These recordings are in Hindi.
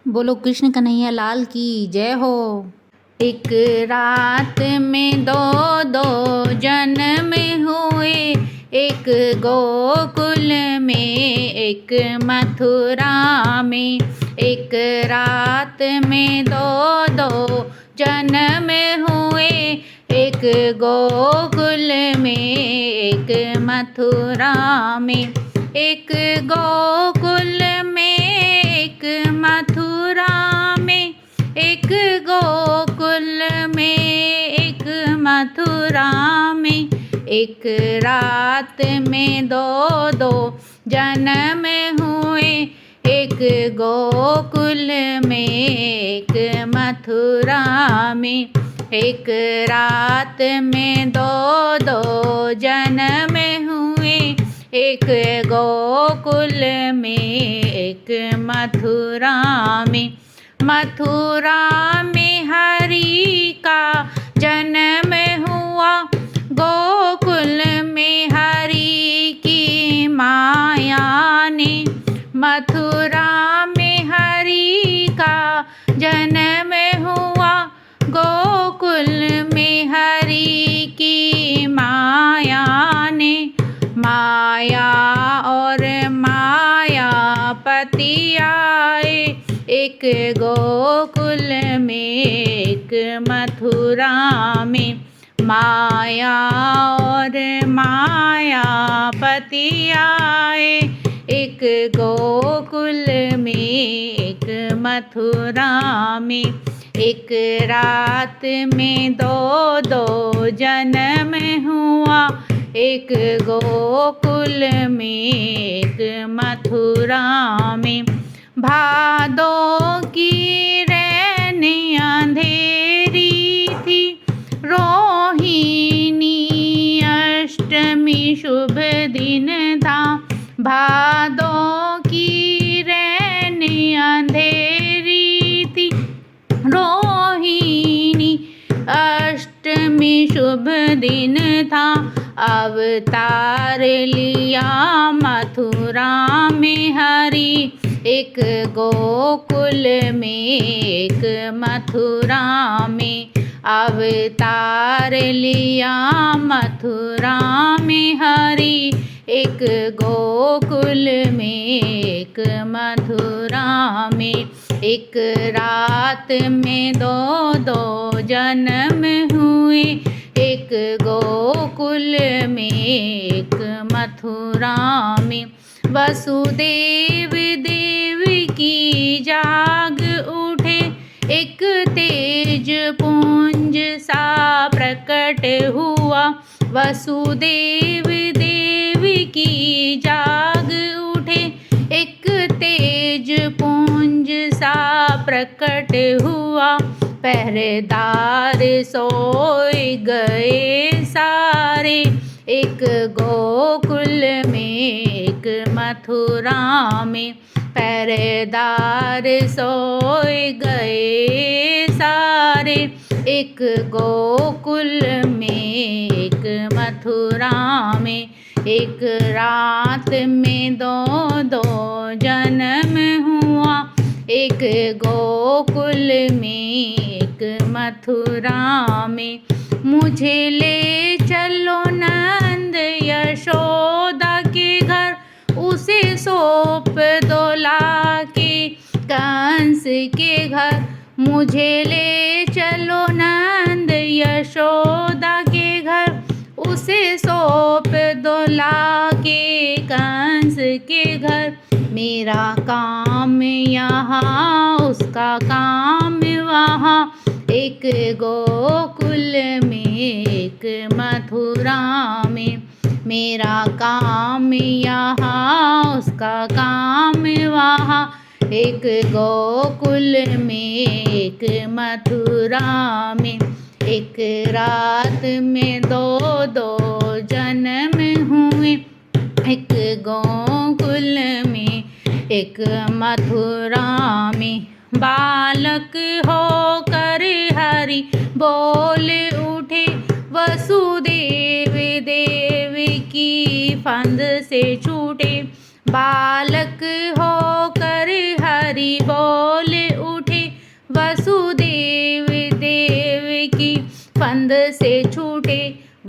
बोलो कृष्ण कन्हैया लाल की जय हो। एक रात में दो दो जन्म हुए, एक गोकुल में एक मथुरा में। एक रात में दो दो जन्म हुए, एक गोकुल में एक मथुरा में। एक गोकुल में एक मथुरा में, एक गोकुल में एक मथुरा में। एक रात में दो दो जन्म हुए, एक गोकुल में एक मथुरा में। एक रात में दो दो जन्म हुए, एक गोकुल में एक मथुरा में। मथुरा में हरि का जन्म हुआ, गोकुल में हरि की माया ने। मथुरा में हरि का जन्म हुआ, गोकुल में हरि की माया ने। माया और मायापति आए, एक गोकुल में एक मथुरा में। माया और मायापति आए, एक गोकुल में एक मथुरा में। एक रात में दो दो जन्म हुआ, एक गोकुल में एक मथुरा में। भादो की रैन अंधेरी थी, रोहिणी अष्टमी शुभ दिन था। भादो की रैन अंधेरी थी, रोहिणी अष्टमी शुभ दिन था। अवतार लिया मथुरा में हरि, एक गोकुल में एक मथुरा में। अवतार लिया मथुरा में हरि, एक गोकुल में एक मथुरा में। एक रात में दो दो जन्म हुए, एक गोकुल में एक मथुरा में। वसुदेव देवकी जाग उठे, एक तेज पुंज सा प्रकट हुआ। वसुदेव देवकी जाग उठे, एक तेज पुंज सा प्रकट हुआ। पहरेदार सोए गए सारे, एक गोकुल में एक मथुरा में। पहरेदार सोए गए सारे, एक गोकुल में एक मथुरा में। एक रात में दो दो जन्म हुआ, एक गोकुल में एक मथुरा में। मुझे ले चलो नंद यशोदा के घर, उसे सौंप दो लाके कंस के घर। मुझे ले चलो नंद यशोदा के घर, उसे सौंप दो लाके कंस के घर। मेरा काम यहाँ, उसका काम वहाँ, एक गोकुल में एक मथुरा में। मेरा काम यहाँ, उसका काम वहाँ, एक गोकुल में एक मथुरा में। एक रात में दो दो जन्म हुए, एक गोकुल में एक मथुरा में। बालक होकर हरि बोल उठे, वसुदेव देव की फंद से छूटे। बालक होकर हरि बोल वसुदेव देवकी फंद से छूटे,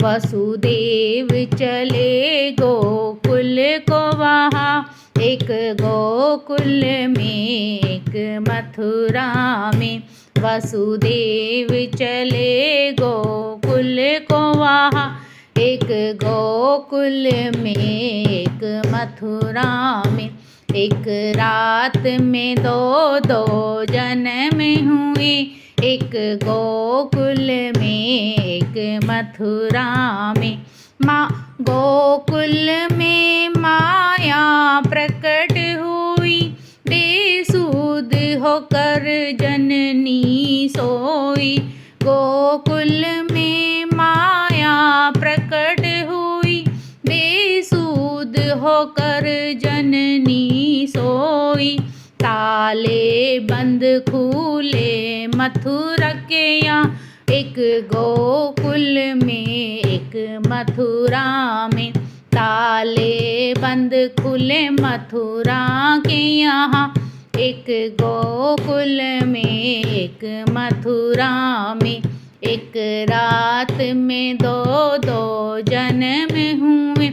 वसुदेव चले गोकुल को वहाँ। एक गोकुल में एक मथुरा में, वसुदेव चले गोकुल को वहाँ। एक गोकुल में एक मथुरा में, एक रात में दो जन्म हुए। एक गोकुल में एक मथुरा में, माँ गोकुल में माया प्रकट हुई। बेसुध होकर जननी सोई, गोकुल में माया प्रकट हुई। बेसुध होकर जननी सोई, ताले बंद खुले मथुरा के यहाँ। एक गोकुल में एक मथुरा में, ताले बंद खुले मथुरा के यहाँ। एक गोकुल में एक मथुरा में, एक रात में दो जन्म हुए।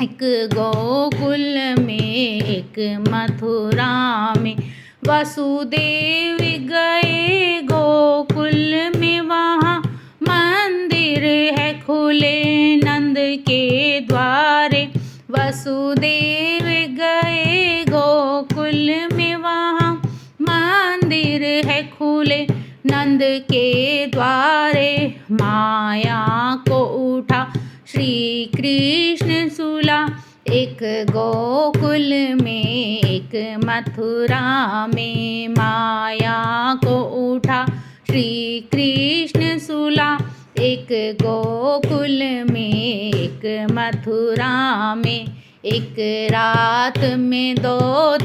एक गोकुल में एक मथुरा में, वसुदेव गए गोकुल में वहाँ। मंदिर है खुले नंद के द्वारे, वसुदेव गए गोकुल में वहाँ। मंदिर है खुले नंद के द्वारे, माया को उठा श्री कृष्ण सुला। एक गोकुल में एक मथुरा में, माया को उठा श्री कृष्ण सुला। एक गोकुल में एक मथुरा में, एक रात में दो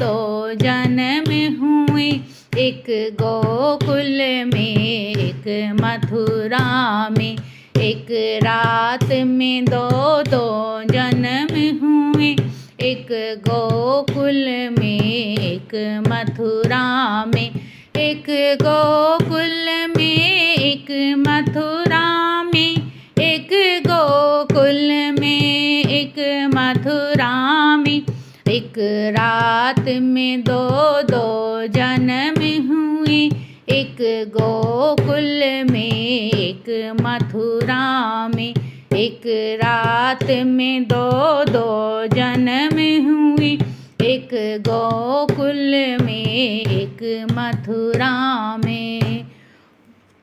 जन्म हुए। एक गोकुल में एक मथुरा में, एक रात में दो जन्म हुए। एक गोकुल में एक मथुरा में, एक गोकुल में एक मथुरा में। एक गोकुल में एक मथुरा में, एक रात में दो जन्म हुए। एक गोकुल में एक मथुरा में, एक रात में दो जन्म हुए। एक गोकुल में एक मथुरा में।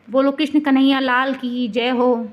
बोलो कृष्ण कन्हैया लाल की जय हो।